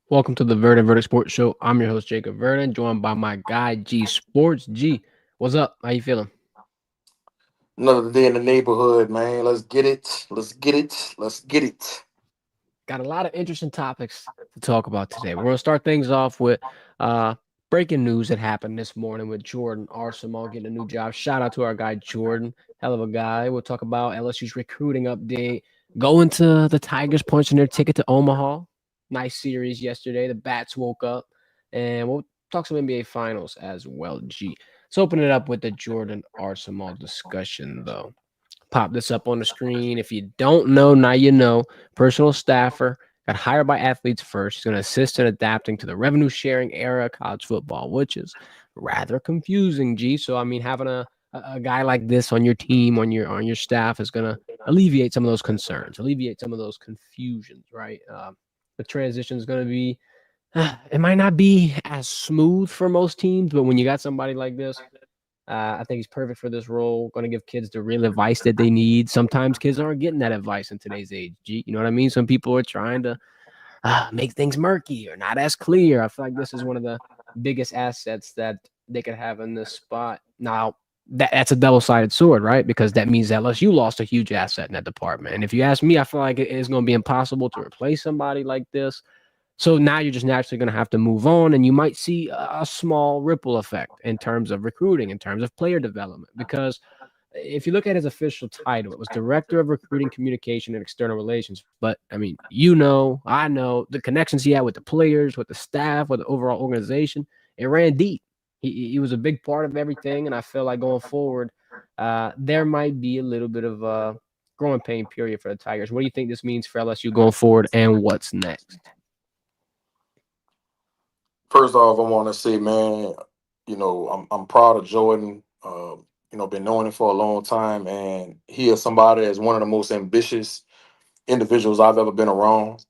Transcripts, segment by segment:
Welcome to the Verdin Verdict Sports Show. I'm your host Jacob Verdin, joined by my guy G Sports. G, what's up? How you feeling? Another day in the neighborhood, man. Let's get it. Let's get it. Let's get it. Got a lot of interesting topics to talk about today. We're gonna start things off with uh, breaking news that happened this morning with Jordan Arsenal getting a new job. Shout out to our guy Jordan, hell of a guy. We'll talk about LSU's recruiting update, going to the Tigers punching their ticket to Omaha. Nice series yesterday. The Bats woke up, and we'll talk some NBA Finals as well. G. Let's open it up with the Jordan Arsenal discussion, though. Pop this up on the screen. If you don't know, now you know. Personal staffer got hired by athletes first. He's going to assist in adapting to the revenue sharing era of college football, which is rather confusing. G. So I mean, having a guy like this on your team, on your staff, is going to alleviate some of those concerns, alleviate some of those confusions. Right. The transition is going to be. It might not be as smooth for most teams, but when you got somebody like this, I think he's perfect for this role. Going to give kids the real advice that they need. Sometimes kids aren't getting that advice in today's age. You know what I mean? Some people are trying to make things murky or not as clear. I feel like this is one of the biggest assets that they could have in this spot. Now, that's a double-sided sword, right? Because that means LSU lost a huge asset in that department. And if you ask me, I feel like it is going to be impossible to replace somebody like this. So now you're just naturally going to have to move on, and you might see a small ripple effect in terms of recruiting, in terms of player development. Because if you look at his official title, it was Director of Recruiting, Communication, and External Relations. But I mean, I know the connections he had with the players, with the staff, with the overall organization. It ran deep. He was a big part of everything, and I feel like going forward, there might be a little bit of a growing pain period for the Tigers. What do you think this means for LSU going forward, and what's next? First off, I want to say, man, I'm proud of Jordan. Been knowing him for a long time, and he is somebody that's one of the most ambitious individuals I've ever been around.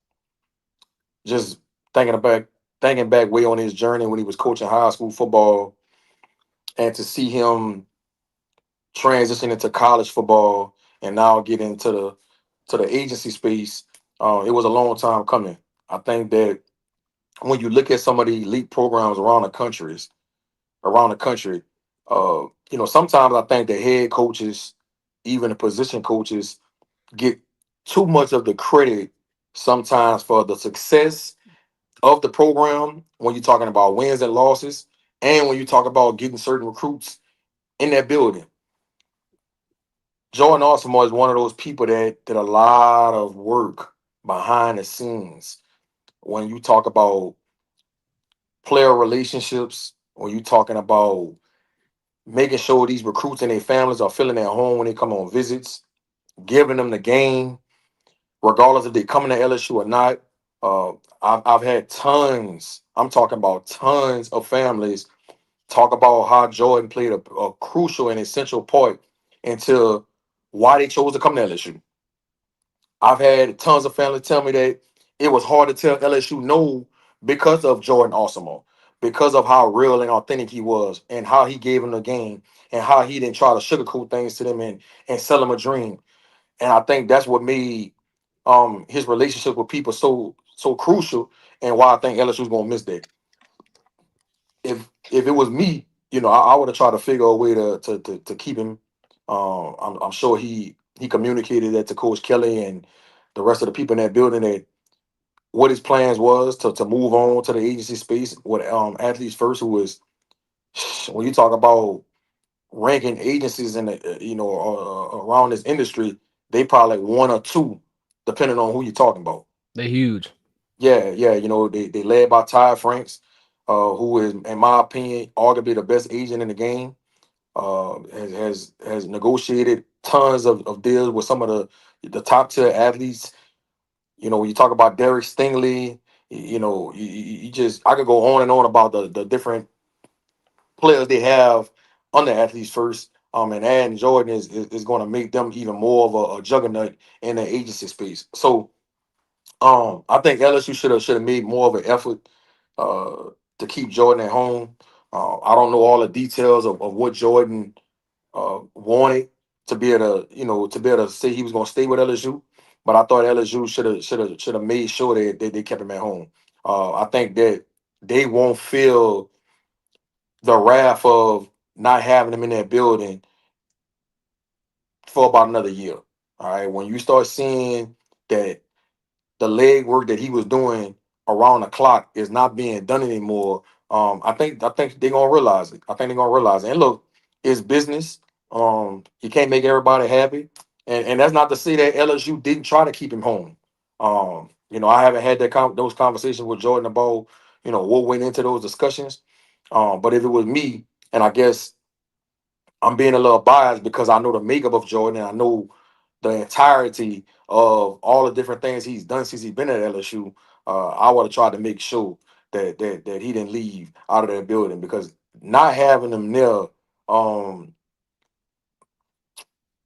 Just thinking back, thinking back way on his journey when he was coaching high school football, and to see him transition into college football and now get into the agency space, it was a long time coming. I think that when you look at some of the elite programs around the country, sometimes I think the head coaches, even the position coaches, get too much of the credit sometimes for the success of the program when you're talking about wins and losses, and when you talk about getting certain recruits in that building. Jordan Osimo is one of those people that did a lot of work behind the scenes when you talk about player relationships, when you're talking about making sure these recruits and their families are feeling at home when they come on visits, giving them the game, regardless if they coming to LSU or not. Uh, I've had tons, I'm talking about tons of families talk about how Jordan played a crucial and essential part into why they chose to come to LSU. I've had tons of families tell me that it was hard to tell LSU no because of Jordan Osimo, because of how real and authentic he was, and how he gave them the game, and how he didn't try to sugarcoat things to them and sell them a dream. And I think that's what made his relationship with people so crucial, and why I think LSU's gonna miss that. If it was me, I would have tried to figure a way to keep him. I'm sure he communicated that to Coach Kelly and the rest of the people in that building, that what his plans was to move on to the agency space with athletes first, who was, when you talk about ranking agencies in the around this industry, they probably like one or two, depending on who you're talking about. They're huge. Yeah, yeah, they led by Ty Franks, who is, in my opinion, arguably the best agent in the game. Has negotiated tons of deals with some of the top tier athletes. When you talk about Derek Stingley, you just, I could go on and on about the different players they have on the athletes first. And adding Jordan is going to make them even more of a juggernaut in the agency space. So I think LSU should have made more of an effort uh, to keep Jordan at home. I don't know all the details of what Jordan wanted to be able to say he was going to stay with LSU, but I thought LSU should have made sure that they kept him at home. I think that they won't feel the wrath of not having him in that building for about another year. All right. When you start seeing that the leg work that he was doing around the clock is not being done anymore, I think they're gonna realize it. I think they're gonna realize it. And look, it's business. You can't make everybody happy. And that's not to say that LSU didn't try to keep him home. I haven't had those conversations with Jordan about, what went into those discussions. But if it was me, and I guess I'm being a little biased because I know the makeup of Jordan and I know the entirety of all the different things he's done since he's been at LSU. I would have tried to make sure that he didn't leave out of that building, because not having him there, um,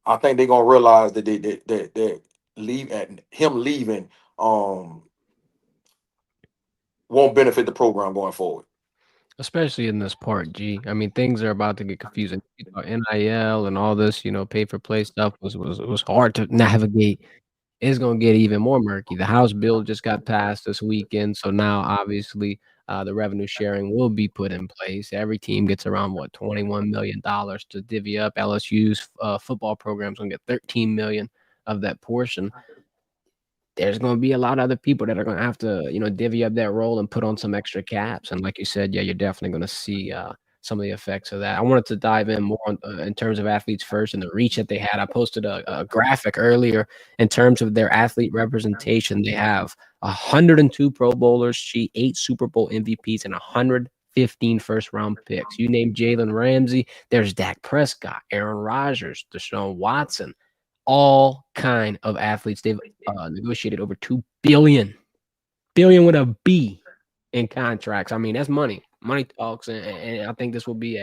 I think they're gonna realize that leave at him leaving um won't benefit the program going forward. Especially in this part, G. I mean, things are about to get confusing. NIL and all this, pay for play stuff was hard to navigate. It's gonna get even more murky. The House bill just got passed this weekend, so now obviously the revenue sharing will be put in place. Every team gets around what $21 million to divvy up. LSU's football program's gonna get 13 million of that portion. There's gonna be a lot of other people that are gonna have to, divvy up that role and put on some extra caps. And like you said, yeah, you're definitely gonna see some of the effects of that. I wanted to dive in more in terms of athletes first and the reach that they had. I posted a graphic earlier in terms of their athlete representation. They have 102 Pro Bowlers, 8 Super Bowl MVPs, and 115 first-round picks. You name Jalen Ramsey, there's Dak Prescott, Aaron Rodgers, Deshaun Watson, all kind of athletes. They've negotiated over 2 billion with a B in contracts. I mean, that's money. Money talks, and I think this will be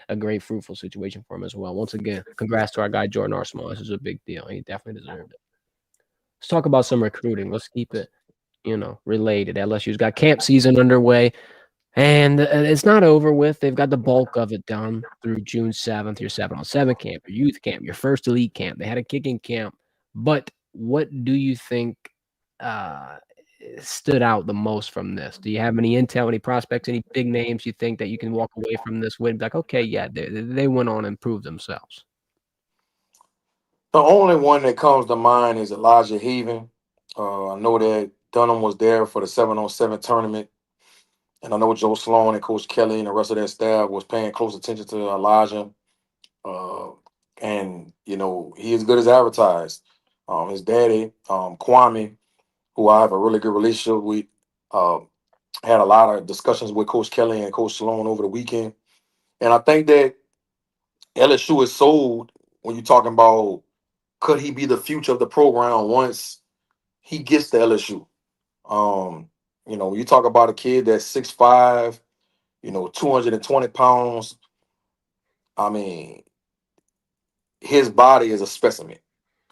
a great, fruitful situation for him as well. Once again, congrats to our guy Jordan Arsenal. This is a big deal. He definitely deserved it. Let's talk about some recruiting. Let's keep it, related. LSU's got camp season underway. And it's not over with. They've got the bulk of it done through June 7th, your 7-on-7 camp, your youth camp, your first elite camp. They had a kicking camp. But what do you think uh, stood out the most from this? Do you have any intel, any prospects, any big names you think that you can walk away from this with? Like, okay, yeah, they went on and proved themselves. The only one that comes to mind is Elijah Haven. I know that Dunham was there for the 7-on-7 tournament. And I know Joe Sloan and Coach Kelly and the rest of their staff was paying close attention to Elijah. Uh, and, he is good as advertised. His daddy, Kwame, who I have a really good relationship with, uh, had a lot of discussions with Coach Kelly and Coach Sloan over the weekend. And I think that LSU is sold when you're talking about, could he be the future of the program once he gets to LSU? You talk about a kid that's 6'5", 220 pounds. I mean, his body is a specimen.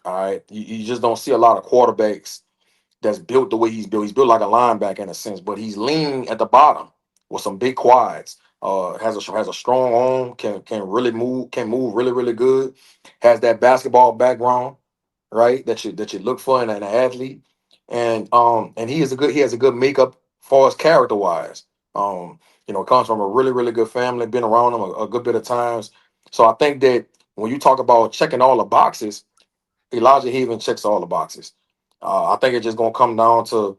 All right. You just don't see a lot of quarterbacks that's built the way he's built. He's built like a linebacker in a sense, but he's lean at the bottom with some big quads. Has a strong arm, can move really, really good. Has that basketball background, right? That you look for in an athlete. And he has a good makeup for us character wise. Comes from a really, really good family, been around him a good bit of times. So I think that when you talk about checking all the boxes, Elijah Haven checks all the boxes. I think it's just gonna come down to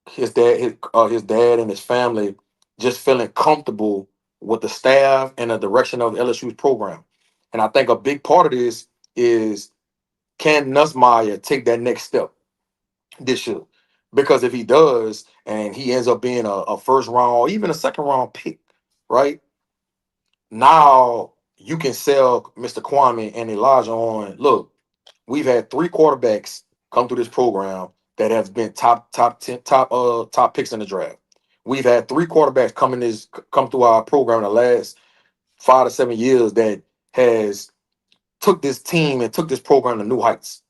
his dad and his family just feeling comfortable with the staff and the direction of LSU's program. And I think a big part of this is, can Nussmeier take that next step this year? Because if he does and he ends up being a first round or even a second round pick, right? Now you can sell Mr. Kwame and Elijah on, look, we've had 3 quarterbacks come through this program that have been top 10, top picks in the draft. We've had 3 quarterbacks come through our program in the last 5 to 7 years that has took this team and took this program to new heights.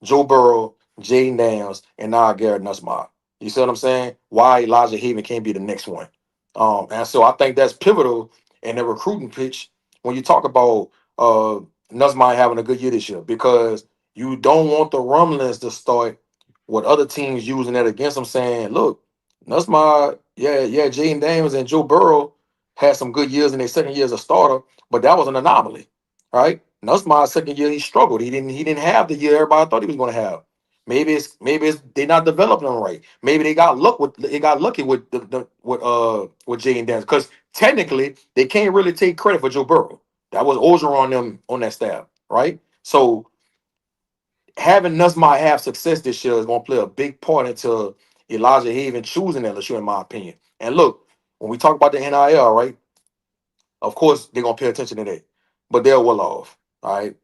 Joe Burrow, Jay Daniels, and now Garrett Nussmeier. You see what I'm saying? Why Elijah Haven can't be the next one. And so I think that's pivotal in the recruiting pitch when you talk about Nussmeier having a good year this year, because you don't want the rumblings to start with other teams using that against him, saying, look, Nussmeier yeah, Jaden Daniels and Joe Burrow had some good years in their second year as a starter, but that was an anomaly, right? Nussmeier's second year he struggled. He didn't have the year everybody thought he was going to have. Maybe it's they not developing him right. Maybe they got lucky with with Jaden Daniels because technically they can't really take credit for Joe Burrow. That was Ogeron on them on that staff, right? So having Nussmeier have success this year is going to play a big part into Elijah Haven choosing LSU, in my opinion. And look, when we talk about the NIL, right? Of course, they're gonna pay attention to that, but they're well off. All right.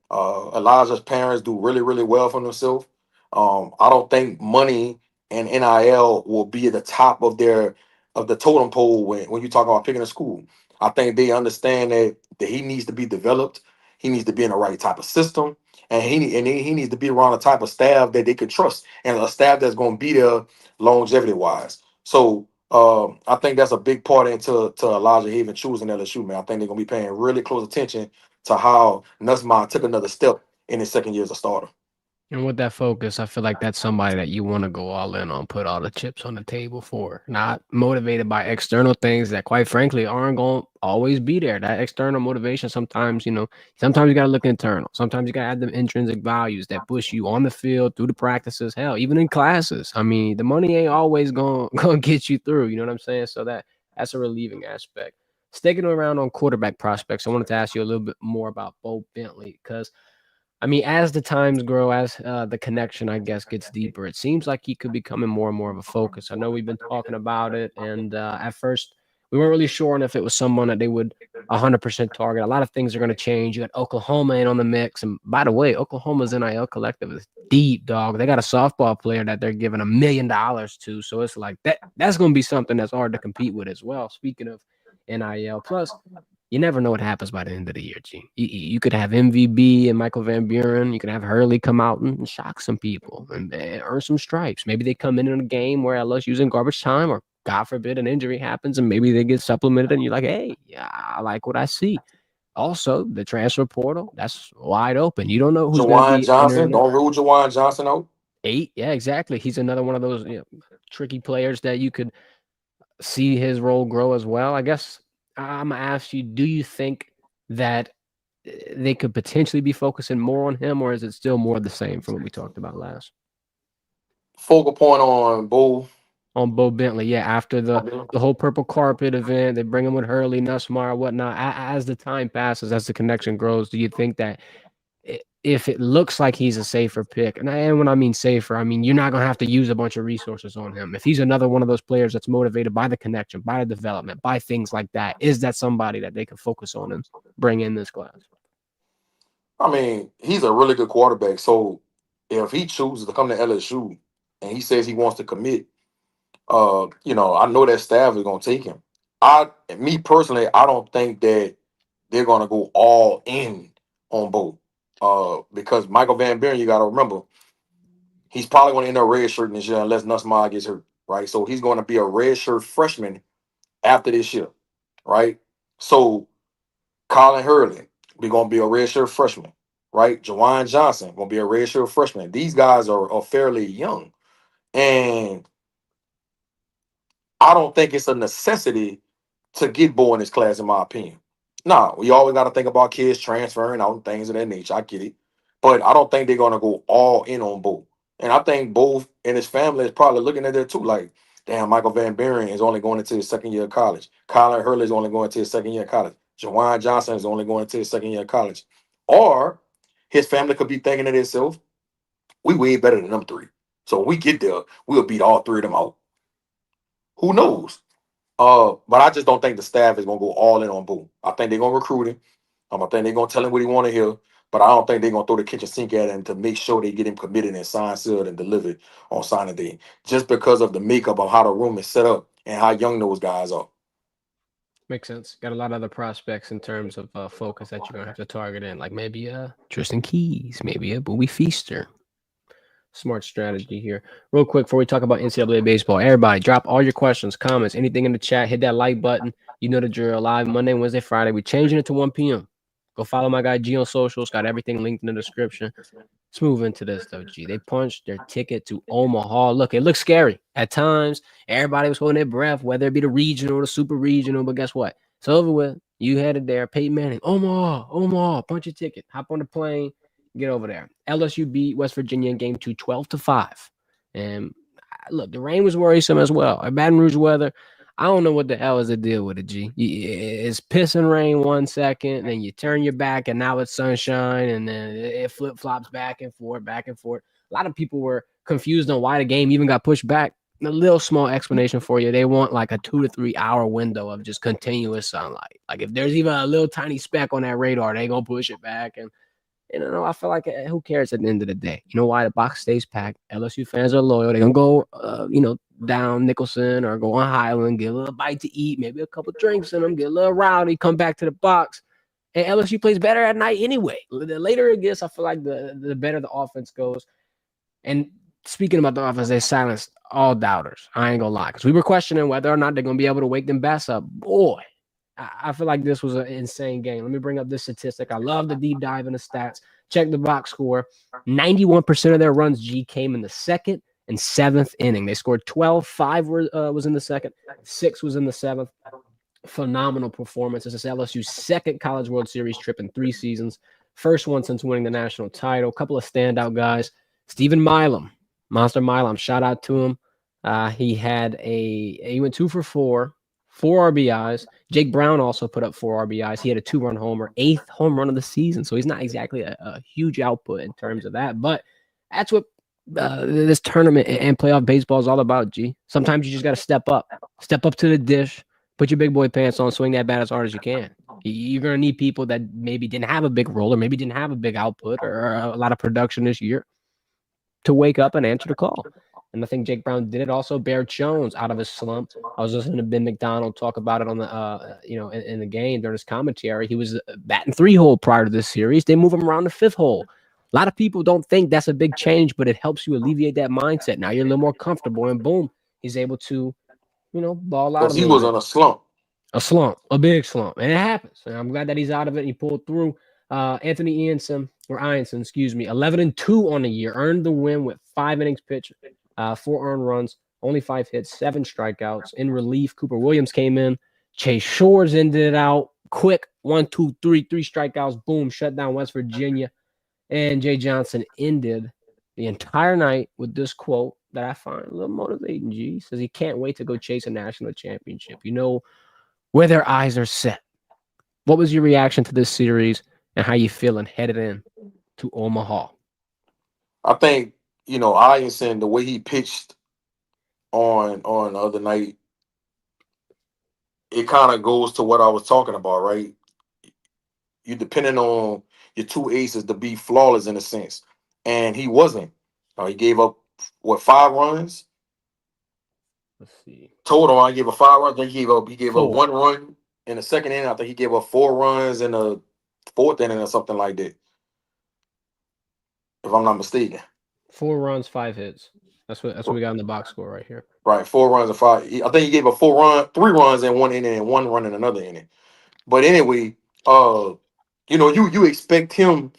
Elijah's parents do really, really well for themselves. I don't think money and NIL will be at the top of the totem pole when you talk about picking a school. I think they understand that he needs to be developed. He needs to be in the right type of system, and he needs to be around a type of staff that they could trust, and a staff that's going to be there longevity wise. So I think that's a big part into Elijah Haven choosing LSU, man. I think they're gonna be paying really close attention to how Nussmeier took another step in his second year as a starter. And with that focus, I feel like that's somebody that you want to go all in on, put all the chips on the table for, not motivated by external things that, quite frankly, aren't going to always be there. That external motivation, sometimes, sometimes you got to look internal. Sometimes you got to add the intrinsic values that push you on the field, through the practices, hell, even in classes. I mean, the money ain't always going to get you through. You know what I'm saying? So that's a relieving aspect. Sticking around on quarterback prospects, I wanted to ask you a little bit more about Bo Bentley because I mean, as the times grow, as the connection, I guess, gets deeper, it seems like he could be becoming more and more of a focus. I know we've been talking about it, and at first we weren't really sure on if it was someone that they would 100% target. A lot of things are going to change. You got Oklahoma in on the mix, and by the way, Oklahoma's NIL collective is deep, dog. They got a softball player that they're giving $1 million to, so it's like that's going to be something that's hard to compete with as well. Speaking of NIL, plus you never know what happens by the end of the year, G. You could have MVB and Michael Van Buren. You could have Hurley come out and shock some people and earn some stripes. Maybe they come in a game where LSU's in garbage time, or God forbid an injury happens, and maybe they get supplemented, and you're like, hey, yeah, I like what I see. Also, the transfer portal, that's wide open. You don't know who's going to Jawan be Johnson, entering it. don't rule Jawan Johnson out. 8, yeah, exactly. He's another one of those tricky players that you could see his role grow as well. I guess I'm gonna ask you: do you think that they could potentially be focusing more on him, or is it still more of the same from what we talked about last? Focal point on Bull. On Bo Bentley, yeah. After the whole purple carpet event, they bring him with Hurley, Nussmeier, whatnot. As the time passes, as the connection grows, do you think that if it looks like he's a safer pick, and when I mean safer, I mean you're not going to have to use a bunch of resources on him. If he's another one of those players that's motivated by the connection, by the development, by things like that, is that somebody that they can focus on and bring in this class? I mean, he's a really good quarterback. So if he chooses to come to LSU and he says he wants to commit, I know that staff is gonna take him. Me personally, I don't think that they're gonna go all in on both. Because Michael Van Buren, you gotta remember, he's probably gonna end up red shirting this year unless Nussmeier gets hurt, right? So he's gonna be a red shirt freshman after this year, right? So Colin Hurley, we're gonna be a red shirt freshman, right? Jawan Johnson gonna be a red shirt freshman. These guys are fairly young, and I don't think it's a necessity to get Bo in this class, in my opinion. Nah, we always got to think about kids transferring out and things of that nature. I get it. But I don't think they're going to go all in on Bo. And I think Bo and his family is probably looking at that too. Like, damn, Michael Van Buren is only going into his second year of college. Colin Hurley is only going into his second year of college. Jawan Johnson is only going into his second year of college. Or his family could be thinking to themselves, we way better than them three. So when we get there, we'll beat all three of them out. Who knows? But I just don't think the staff is gonna go all in on Boo. I think they're gonna recruit him. I think they're gonna tell him what he want to hear. But I don't think they're gonna throw the kitchen sink at him to make sure they get him committed and signed, sealed, and delivered on signing day. Just because of the makeup of how the room is set up and how young those guys are. Makes sense. Got a lot of other prospects in terms of focus that you're gonna have to target in, like maybe Tristan Keys, maybe a Bowie Feaster. Smart strategy here. Real quick before we talk about NCAA baseball, everybody drop all your questions, comments, anything in the chat. Hit that like button. You know the drill. Live Monday, Wednesday, Friday. We're changing it to 1 p.m. Go follow my guy G on socials. Got everything linked in the description. Let's move into this though, G. They punched their ticket to Omaha. Look, it looked scary at times. Everybody was holding their breath, whether it be the regional or the super regional. But guess what? It's over with. You headed there. Peyton Manning, Omaha, Omaha. Punch your ticket. Hop on the plane. Get over there. LSU beat West Virginia in game two, 12-5. And look, the rain was worrisome as well. Baton Rouge weather. I don't know what the hell is the deal with it, G. It's piss and rain 1 second, then you turn your back, and now it's sunshine, and then it flip flops back and forth, back and forth. A lot of people were confused on why the game even got pushed back. A little small explanation for you. They want like a 2 to 3 hour window of just continuous sunlight. Like if there's even a little tiny speck on that radar, they gonna push it back. And I feel like who cares at the end of the day? You know why the box stays packed? LSU fans are loyal. They're gonna go, down Nicholson or go on Highland, get a little bite to eat, maybe a couple drinks in them, get a little rowdy, come back to the box. And LSU plays better at night anyway. The later it gets, I feel like the better the offense goes. And speaking about the offense, they silenced all doubters. I ain't gonna lie, because we were questioning whether or not they're gonna be able to wake them backs up. Boy, I feel like this was an insane game. Let me bring up this statistic. I love the deep dive in the stats. Check the box score. 91% of their runs, G, came in the second and seventh inning. They scored 12. 5 was in the second. 6 was in the seventh. Phenomenal performance. This is LSU's second College World Series trip in 3 seasons. First one since winning the national title. A couple of standout guys. Stephen Milam, Monster Milam, shout out to him. He went 2 for 4 RBIs. Jake Brown also put up 4 RBIs. He had a 2-run homer, 8th home run of the season. So he's not exactly a huge output in terms of that. But that's what this tournament and playoff baseball is all about, G. Sometimes you just got to step up to the dish, put your big boy pants on, swing that bat as hard as you can. You're going to need people that maybe didn't have a big role or maybe didn't have a big output or a lot of production this year to wake up and answer the call. And I think Jake Brown did it. Also, Bear Jones out of his slump. I was listening to Ben McDonald talk about it on the, in the game during his commentary. He was batting 3-hole prior to this series. They move him around the 5th hole. A lot of people don't think that's a big change, but it helps you alleviate that mindset. Now you're a little more comfortable, and boom, he's able to, ball out a Because he little was bit. on a slump. A big slump, and it happens. And I'm glad that he's out of it and he pulled through. Anthony Ianson, 11-2 on the year, earned the win with 5 innings pitched, 4 earned runs, only 5 hits, 7 strikeouts. In relief, Cooper Williams came in. Chase Shores ended it out quick. 1, 2, 3 strikeouts. Boom, shut down West Virginia. And Jay Johnson ended the entire night with this quote that I find a little motivating. G, he says he can't wait to go chase a national championship. Where their eyes are set. What was your reaction to this series and how you feeling headed in to Omaha? I think, Ianson, the way he pitched on the other night, it kind of goes to what I was talking about, right? You depending on your 2 aces to be flawless in a sense. And he wasn't. He gave up 5 runs? Let's see. Total, I gave up 5 runs. I think he gave up 4. 1 run in the second inning. I think he gave up 4 runs in the 4th inning or something like that. If I'm not mistaken. 4 runs, 5 hits. That's what we got in the box score right here. Right, 4 runs and 5. I think he gave up 3 runs in 1 inning and 1 run in another inning. But anyway, you expect him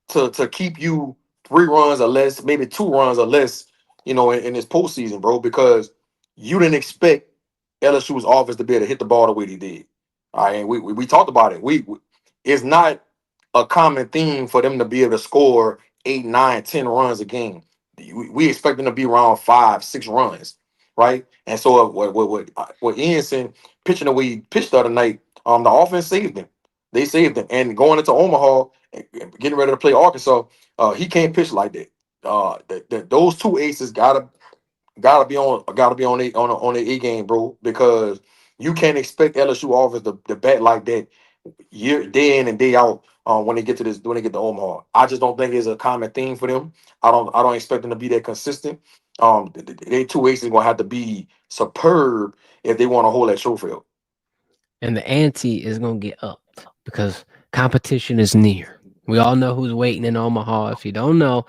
to keep you 3 runs or less, maybe 2 runs or less, in this postseason, bro, because you didn't expect LSU's offense to be able to hit the ball the way they did. All right, and we talked about it. It's not a common theme for them to be able to score 8, 9, 10 runs a game. We expect them to be around 5, 6 runs, right? And so what Ian said, pitching the way he pitched the other night, the offense saved him. They saved him, and going into Omaha, and getting ready to play Arkansas, he can't pitch like that. Those 2 aces gotta be on the A game, bro, because you can't expect LSU offense to bat like that day in and day out when they get to Omaha. I just don't think it's a common thing for them. I don't expect them to be that consistent. They 2 aces gonna have to be superb if they want to hold that trophy up. And the ante is going to get upped because competition is near. We all know who's waiting in Omaha. If you don't know,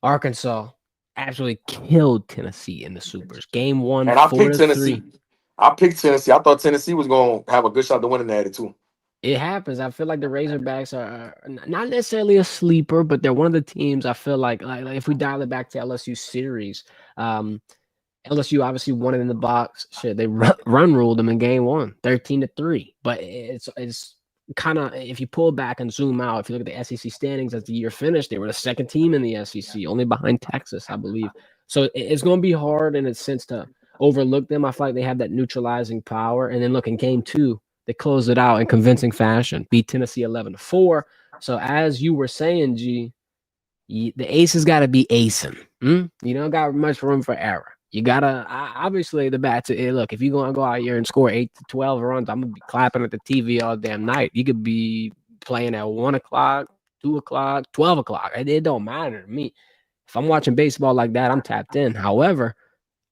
Arkansas actually killed Tennessee in the Supers. Game 1, And I picked 4-3. Tennessee. I thought Tennessee was gonna have a good shot to win in that too. It happens. I feel like the Razorbacks are not necessarily a sleeper, but they're one of the teams I feel like if we dial it back to LSU series, um, LSU obviously won it in the box. Shit, they run ruled them in game one, 13-3. But it's kind of, if you pull back and zoom out, if you look at the SEC standings as the year finished, they were the second team in the SEC, only behind Texas, I believe. So it's going to be hard in a sense to overlook them. I feel like they have that neutralizing power. And then look, in game two, they closed it out in convincing fashion, beat Tennessee 11-4. So as you were saying, G, the aces got to be acing. You don't got much room for error. You gotta obviously the bats. Look, if you're gonna go out here and score 8 to 12 runs, I'm gonna be clapping at the TV all damn night. You could be playing at 1 o'clock, 2 o'clock, 12 o'clock. It don't matter to me. If I'm watching baseball like that, I'm tapped in. However,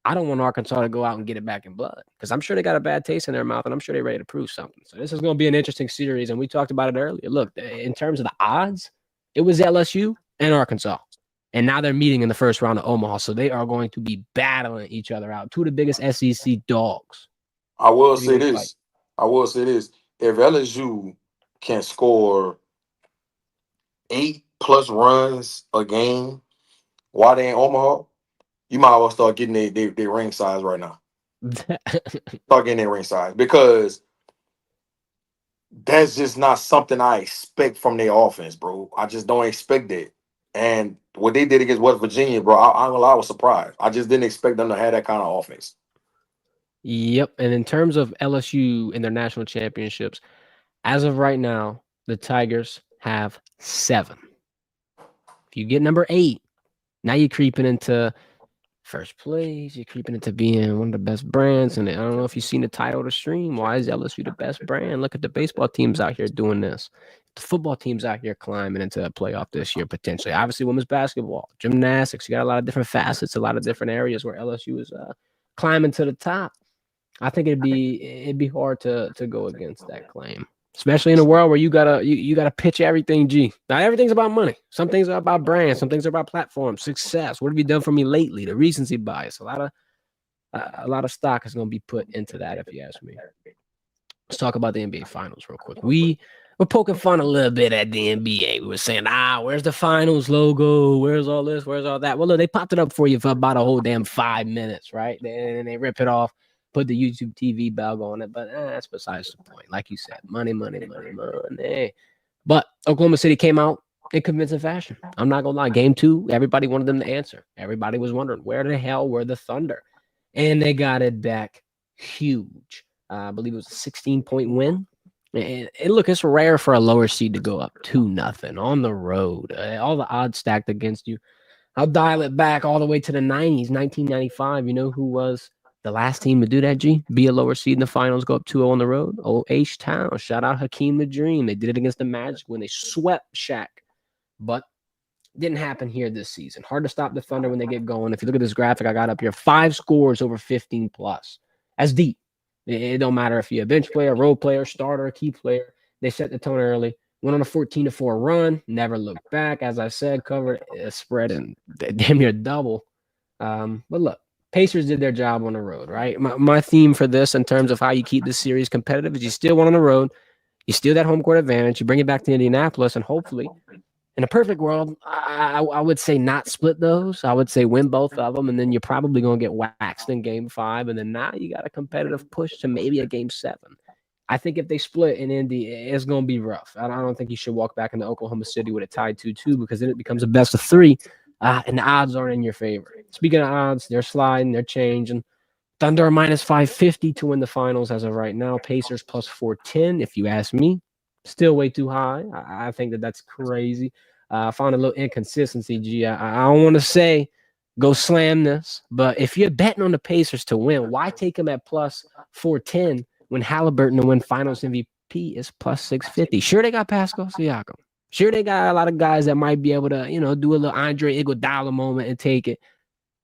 I don't want Arkansas to go out and get it back in blood because I'm sure they got a bad taste in their mouth and I'm sure they're ready to prove something. So this is going to be an interesting series. And we talked about it earlier. Look, in terms of the odds, it was LSU and Arkansas. And now they're meeting in the first round of Omaha. So they are going to be battling each other out. Two of the biggest SEC dogs. I will say Heavyweight fight. this. I will say this. If LSU can score 8+ runs a game while they in Omaha, you might as well start getting their ring size right now. Start getting their ring size because that's just not something I expect from their offense, bro. I just don't expect that. And what they did against West Virginia, bro, I was surprised. I just didn't expect them to have that kind of offense. Yep. And in terms of LSU in their national championships, as of right now, the Tigers have 7. If you get number 8, now you're creeping into first place. You're creeping into being one of the best brands. And I don't know if you've seen the title of the stream. Why is LSU the best brand? Look at the baseball teams out here doing this. The football teams out here climbing into a playoff this year, potentially. Obviously, women's basketball, gymnastics. You got a lot of different facets, a lot of different areas where LSU is climbing to the top. I think it'd be hard to go against that claim, especially in a world where you gotta pitch everything. G, not everything's about money. Some things are about brands. Some things are about platforms, success. What have you done for me lately? The recency bias. A lot of stock is going to be put into that, if you ask me. Let's talk about the NBA Finals real quick. We're poking fun a little bit at the NBA. We were saying, where's the Finals logo? Where's all this? Where's all that? Well, look, they popped it up for you for about a whole damn 5 minutes, right? And they rip it off, put the YouTube TV bell on it. But that's besides the point. Like you said, money, money, money, money. But Oklahoma City came out in convincing fashion. I'm not going to lie. Game 2, everybody wanted them to answer. Everybody was wondering, where the hell were the Thunder? And they got it back huge. I believe it was a 16-point win. And look, it's rare for a lower seed to go up 2-0 on the road. All the odds stacked against you. I'll dial it back all the way to the 90s, 1995. You know who was the last team to do that, G? Be a lower seed in the finals, go up 2-0 on the road? Oh, H-Town. Shout out Hakeem the Dream. They did it against the Magic when they swept Shaq. But didn't happen here this season. Hard to stop the Thunder when they get going. If you look at this graphic I got up here, 5 scores over 15 plus. That's deep. It don't matter if you're a bench player, role player, starter, key player. They set the tone early. Went on a 14-4 run. Never looked back. As I said, covered a spread and damn near double. But look, Pacers did their job on the road, right? My theme for this in terms of how you keep this series competitive is you still won on the road. You steal that home court advantage. You bring it back to Indianapolis, and hopefully, in a perfect world, I would say not split those. I would say win both of them, and then you're probably going to get waxed in game 5, and then now you got a competitive push to maybe a game 7. I think if they split in Indy, it's going to be rough. I don't think you should walk back into Oklahoma City with a tied 2-2 because then it becomes a best of 3, and the odds aren't in your favor. Speaking of odds, they're sliding, they're changing. Thunder are minus 550 to win the finals as of right now. Pacers plus 410, if you ask me. Still way too high. I think that's crazy. I found a little inconsistency, G. I don't want to say go slam this, but if you're betting on the Pacers to win, why take them at plus 410 when Halliburton to win finals MVP is plus 650? Sure, they got Pascal Siakam. Sure, they got a lot of guys that might be able to, do a little Andre Iguodala moment and take it.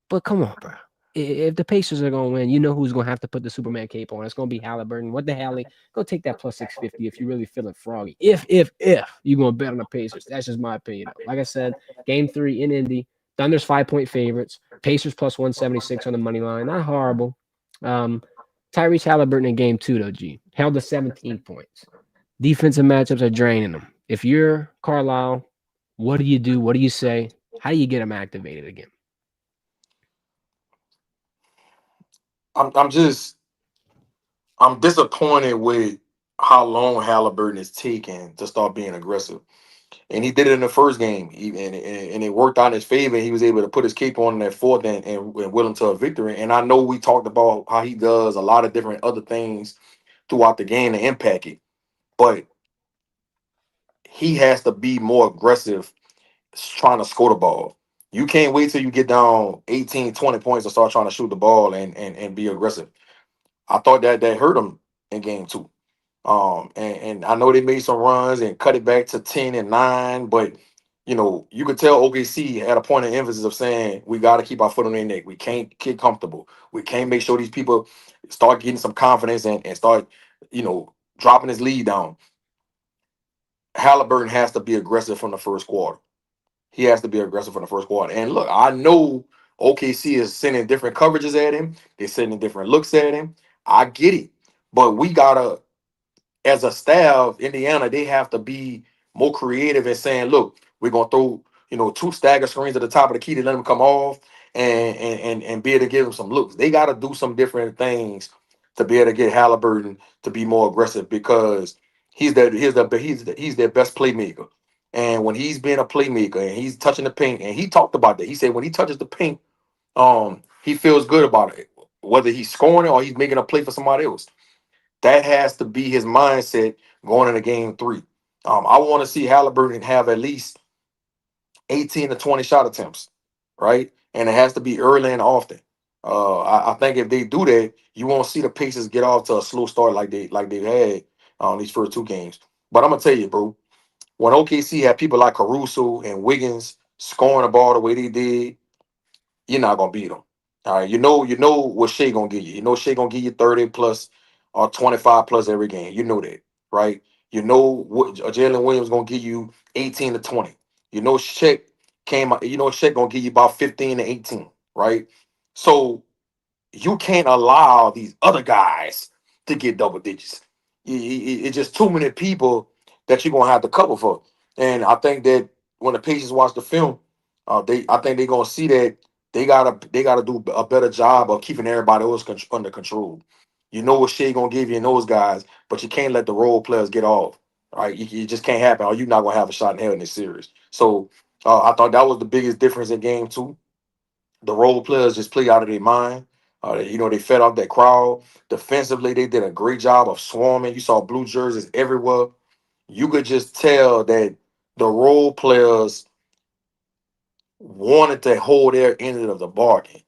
But come on, bro. If the Pacers are going to win, you know who's going to have to put the Superman cape on. It's going to be Halliburton. What the hell? Go take that plus 650 if you're really feeling froggy. If you're going to bet on the Pacers. That's just my opinion. Like I said, game 3 in Indy. Thunder's 5-point favorites. Pacers plus 176 on the money line. Not horrible. Tyrese Halliburton in game 2, though, G. Held to 17 points. Defensive matchups are draining them. If you're Carlisle, what do you do? What do you say? How do you get them activated again? I'm just I'm disappointed with how long Halliburton is taking to start being aggressive. And he did it in the first game, and it worked out in his favor. He was able to put his cape on in that fourth and will him to a victory. And I know we talked about how he does a lot of different other things throughout the game to impact it, but he has to be more aggressive trying to score the ball. You can't wait till you get down 18, 20 points to start trying to shoot the ball and be aggressive. I thought that hurt him in game two. And I know they made some runs and cut it back to 10-9, but you could tell OKC had a point of emphasis of saying we got to keep our foot on their neck. We can't get comfortable. We can't make sure these people start getting some confidence and start, dropping his lead down. Halliburton has to be aggressive from the first quarter. He has to be aggressive from the first quarter. And look, I know OKC is sending different coverages at him. They're sending different looks at him. I get it. But we gotta, as a staff, Indiana, they have to be more creative in saying, look, we're gonna throw, two stagger screens at the top of the key to let them come off and be able to give them some looks. They gotta do some different things to be able to get Halliburton to be more aggressive because he's their best playmaker. And when he's being a playmaker and he's touching the paint, and he talked about that. He said when he touches the paint, he feels good about it. Whether he's scoring it or he's making a play for somebody else. That has to be his mindset going into game three. I want to see Halliburton have at least 18 to 20 shot attempts, right? And it has to be early and often. I think if they do that, you won't see the Pacers get off to a slow start like they've had these first two games. But I'm gonna tell you, bro, when OKC had people like Caruso and Wiggins scoring the ball the way they did, you're not gonna beat them. All right, you know what Shea gonna give you. You know Shea gonna give you 30 plus or 25 plus every game. You know that, right? You know what Jalen Williams gonna give you 18 to 20. You know Shaq came out. You know Shaq gonna give you about 15 to 18, right? So you can't allow these other guys to get double digits. It's just too many people that you're gonna have to cover for. And I think that when the patients watch the film, I think they're gonna see that they gotta do a better job of keeping everybody else under control. You know what Shea gonna give you in those guys, but you can't let the role players get off. Right? You just can't happen, or you're not gonna have a shot in hell in this series. So I thought that was the biggest difference in game two. The role players just play out of their mind. They fed off that crowd. Defensively, they did a great job of swarming. You saw blue jerseys everywhere. You could just tell that the role players wanted to hold their end of the bargain.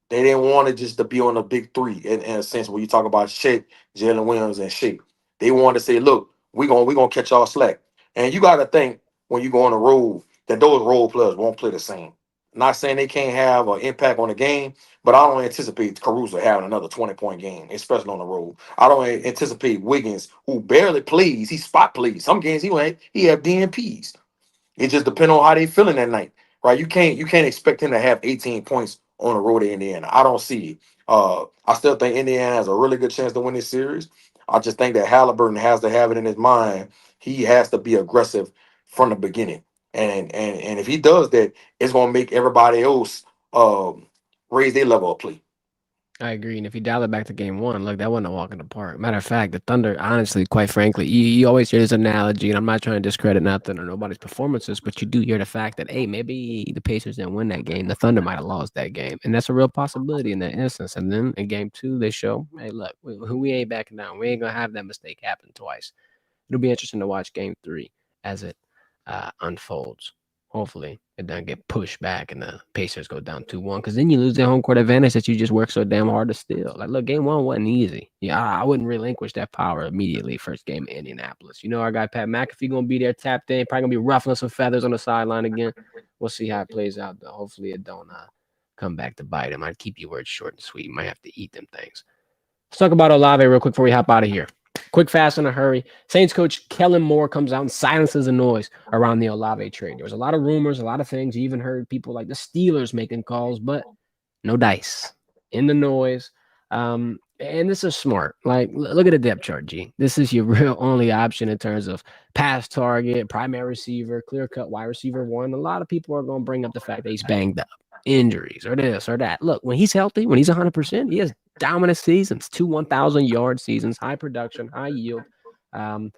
They didn't want it just to be on the big three in a sense when you talk about Shea, Jalen Williams, and Shea. They wanted to say, look, we gonna catch y'all slack. And you gotta think when you go on the road that those role players won't play the same. Not saying they can't have an impact on the game, but I don't anticipate Caruso having another 20-point game, especially on the road. I don't anticipate Wiggins, who barely plays, he spot plays. Some games he have DNPs. It just depends on how they feeling that night, right? You can't expect him to have 18 points on the road to Indiana. I don't see it. I still think Indiana has a really good chance to win this series. I just think that Halliburton has to have it in his mind. He has to be aggressive from the beginning, and if he does that, it's gonna make everybody else raise their level of play. I agree. And if you dial it back to game one, look, that wasn't a walk in the park. Matter of fact, the Thunder, honestly, quite frankly, you always hear this analogy, and I'm not trying to discredit nothing or nobody's performances, but you do hear the fact that, hey, maybe the Pacers didn't win that game. The Thunder might have lost that game. And that's a real possibility in that instance. And then in game two, they show, hey, look, we ain't backing down. We ain't going to have that mistake happen twice. It'll be interesting to watch game three as it unfolds. Hopefully, it doesn't get pushed back and the Pacers go down 2-1 because then you lose the home court advantage that you just worked so damn hard to steal. Like, look, game one wasn't easy. Yeah, I wouldn't relinquish that power immediately. First game in Indianapolis. You know, our guy Pat McAfee going to be there tapped in, probably going to be ruffling some feathers on the sideline again. We'll see how it plays out, though. Hopefully, it don't come back to bite him. I'd keep your words short and sweet. You might have to eat them things. Let's talk about Olave real quick before we hop out of here. Quick, fast, in a hurry. Saints coach Kellen Moore comes out and silences the noise around the Olave trade. There was a lot of rumors, a lot of things. You even heard people like the Steelers making calls, but no dice in the noise. And this is smart. Like, look at the depth chart, G. This is your real only option in terms of pass target, primary receiver, clear cut wide receiver one. A lot of people are going to bring up the fact that he's banged up, injuries, or this or that. Look, when he's healthy, when he's 100%, he has dominant seasons, 1,000 yard seasons, high production, high yield. Um,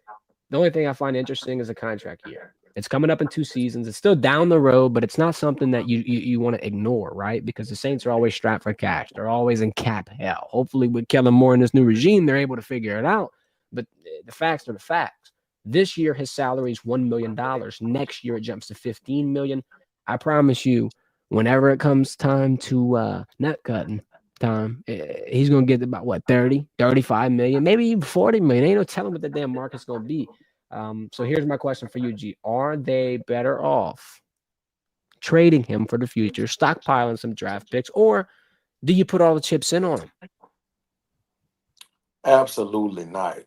the only thing I find interesting is the contract year. It's coming up in 2 seasons. It's still down the road, but it's not something that you want to ignore, right? Because the Saints are always strapped for cash. They're always in cap hell. Hopefully, with Kellen Moore and this new regime, they're able to figure it out. But the facts are the facts. This year, his salary is $1 million. Next year, it jumps to 15 million. I promise you, whenever it comes time to net cutting time, he's gonna get about what 30, 35 million, maybe even 40 million. Ain't no telling what the damn market's gonna be. So here's my question for you, G. Are they better off trading him for the future, stockpiling some draft picks, or do you put all the chips in on him? Absolutely not.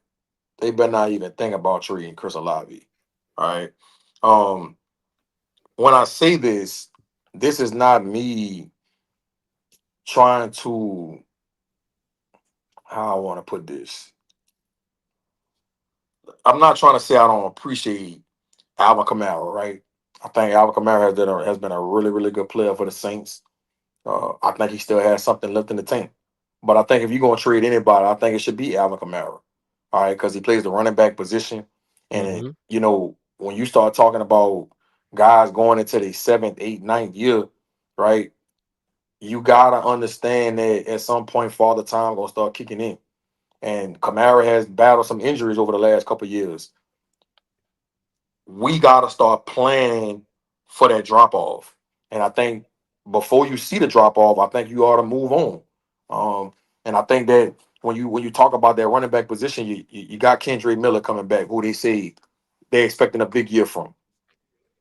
They better not even think about trading Chris Olave. All right. Um, when I say this is not me trying to, how I want to put this. I'm not trying to say I don't appreciate Alvin Kamara, right? I think Alvin Kamara has been a really, really good player for the Saints. I think he still has something left in the tank. But I think if you're going to trade anybody, I think it should be Alvin Kamara. All right, because he plays the running back position. And, Mm-hmm. when you start talking about guys going into the seventh, eighth, ninth year, right, you got to understand that at some point, Father Time going to start kicking in. And Kamara has battled some injuries over the last couple of years. We got to start planning for that drop off. And I think before you see the drop off, I think you ought to move on. And I think that when you talk about that running back position, you got Kendrick Miller coming back, who they say they're expecting a big year from,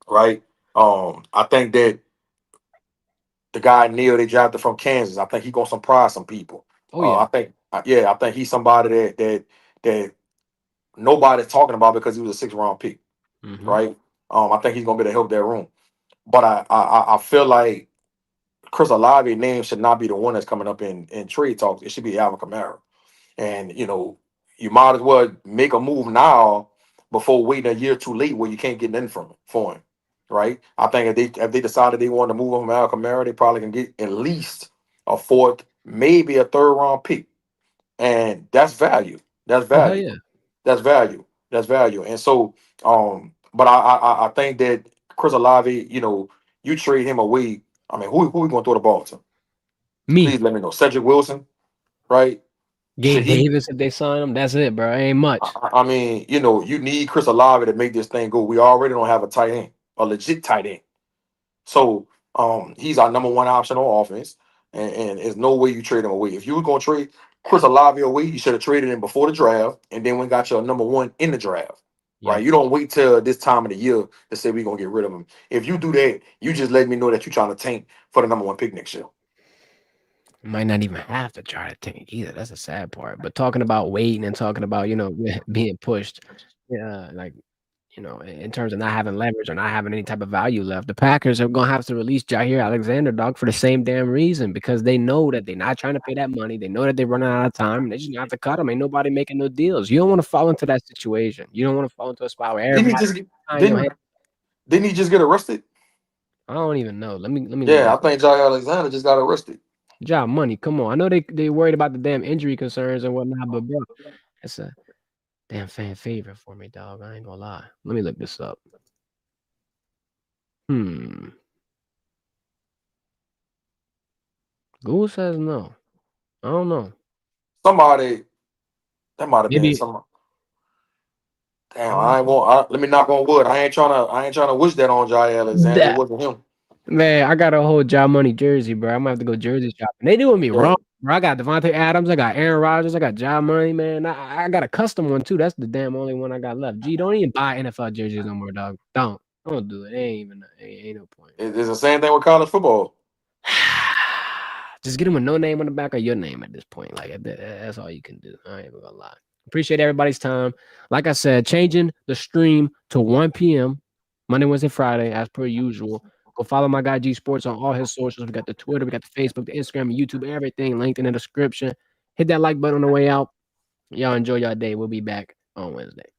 right? I think that the guy Neil they drafted from Kansas, I think he gonna surprise some people. Oh yeah. I think he's somebody that nobody's talking about because he was a 6th round pick, Mm-hmm. right? I think he's gonna be able to help that room. But I feel like Chris Olave name should not be the one that's coming up in trade talks. It should be Alvin Kamara. And you might as well make a move now before waiting a year too late where you can't get nothing from it for him. Right? I think if they decided they wanted to move on from Alvin Kamara, they probably can get at least a fourth, maybe a 3rd round pick. And that's value. That's Oh hell value. yeah. That's value. That's value. And so, but I think that Chris Olave, you trade him away. I mean, who we gonna throw the ball to? Me, Please let me know. Cedric Wilson, right? Should Gabe he? Davis, if they sign him, that's it, bro. Ain't much. I mean, you need Chris Olave to make this thing go. We already don't have a tight end, a legit tight end. So, he's our number one option on offense, and there's no way you trade him away. If you were gonna trade Chris Olave away, you should have traded him before the draft, and then we got your number one in the draft. Right? Yep. You don't wait till this time of the year to say we're gonna get rid of him. If you do that, you just let me know that you're trying to tank for the number one pick next year. Might not even have to try to tank either. That's the sad part. But talking about waiting and talking about, being pushed, yeah, like, in terms of not having leverage or not having any type of value left, the Packers are gonna have to release Jair Alexander, dog, for the same damn reason because they know that they're not trying to pay that money. They know that they're running out of time, and they just gonna have to cut them. Ain't nobody making no deals. You don't want to fall into that situation. You don't want to fall into a spot where Didn't he everybody just get, behind your head. didn't didn't he just get arrested? I don't even know. Let me look Yeah, that. I think Jair Alexander just got arrested. Job money. Come on. I know they worried about the damn injury concerns and whatnot, but bro, it's a damn fan favorite for me, dog. I ain't gonna lie. Let me look this up. Hmm. Google says no. I don't know. Somebody that might have been Maybe some. Damn, uh, I ain't want. Let me knock on wood. I ain't trying to wish that on Jair Alexander. It that wasn't him. man, I got a whole job money jersey, bro. I'm gonna have to go jersey shopping. They doing me Yeah, wrong, bro. I got Devontae Adams, I got Aaron Rodgers, I got job money, man. I got a custom one too. That's the damn only one I got left. Gee, don't even buy NFL jerseys no more, dog. Don't do it. Ain't no point. it's the same thing with college football. Just get him a no name on the back of your name at this point. Like that's all you can do. I ain't even gonna lie. Appreciate everybody's time. Like I said, changing the stream to 1 p.m. Monday, Wednesday, Friday, as per usual. Go follow my guy G Sports on all his socials. We got the Twitter, we got the Facebook, the Instagram, YouTube, everything linked in the description. Hit that like button on the way out. Y'all enjoy your day. We'll be back on Wednesday.